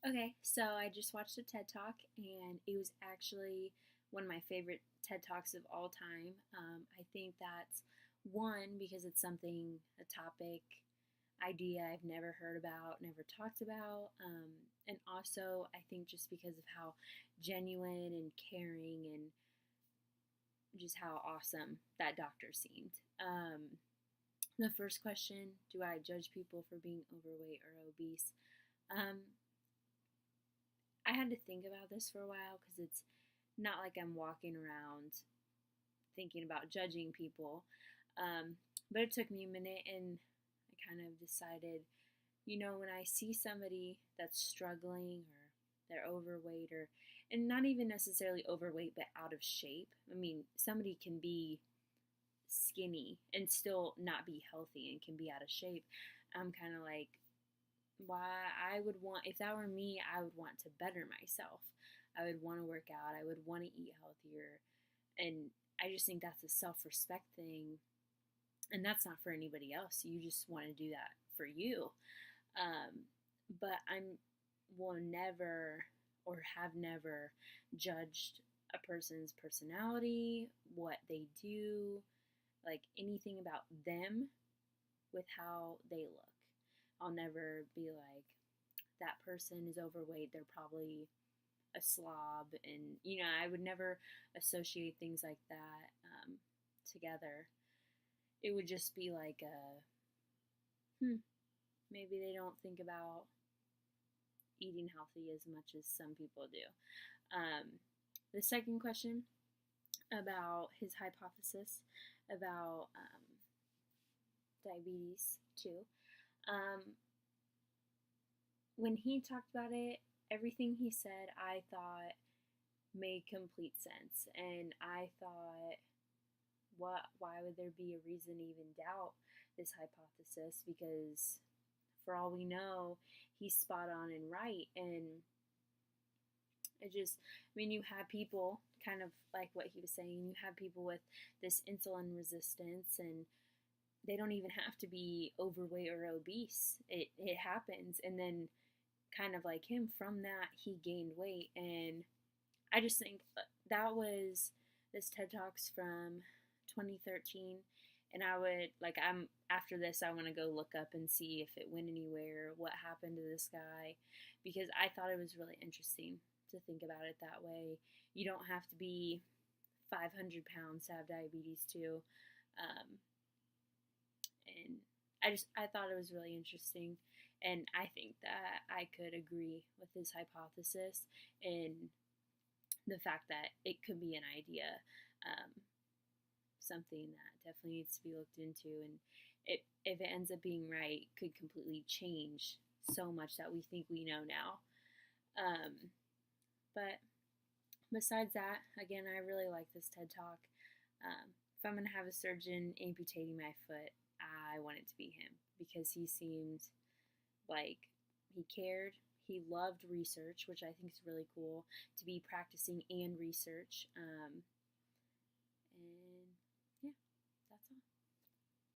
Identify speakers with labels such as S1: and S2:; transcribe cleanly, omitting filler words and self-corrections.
S1: Okay, so I just watched a TED Talk, and it was actually one of my favorite TED Talks of all time. I think that's one because it's something, a topic, idea I've never heard about, never talked about, and also I think just because of how genuine and caring and just how awesome that doctor seemed. The first question: do I judge people for being overweight or obese? Um, I had to think about this for a while because it's not like I'm walking around thinking about judging people. Um, but it took me a minute and I kind of decided, when I see somebody that's struggling or they're overweight or, and not even necessarily overweight, but out of shape. I mean, somebody can be skinny and still not be healthy and can be out of shape. I'm kind of like, why I would want, if that were me, I would want to better myself. I would want to work out. I would want to eat healthier. And I just think that's a self respect thing. And that's not for anybody else. You just want to do that for you. Um, but I'm will never or have never judged a person's personality, what they do, like anything about them with how they look. I'll never be like, that person is overweight, they're probably a slob. And, I would never associate things like that together. It would just be like, maybe they don't think about eating healthy as much as some people do. The second question about his hypothesis about diabetes too. Um, when he talked about it, everything he said I thought made complete sense. And I thought, why would there be a reason to even doubt this hypothesis? Because for all we know, he's spot on and right. And I mean, you have people kind of like what he was saying, you have people with this insulin resistance, and they don't even have to be overweight or obese. It happens. And then, kind of like him, from that, he gained weight. And I just think that was this TED Talks from 2013. And I would, like, after this, I want to go look up and see if it went anywhere, what happened to this guy, because I thought it was really interesting to think about it that way. You don't have to be 500 pounds to have diabetes, too. Um, and I thought it was really interesting. And I think that I could agree with his hypothesis and the fact that it could be an idea, um, something that definitely needs to be looked into. And if it ends up being right, could completely change so much that we think we know now. But besides that, again, I really like this TED Talk. If I'm going to have a surgeon amputating my foot, I want it to be him because he seemed like he cared. He loved research, which I think is really cool to be practicing and research.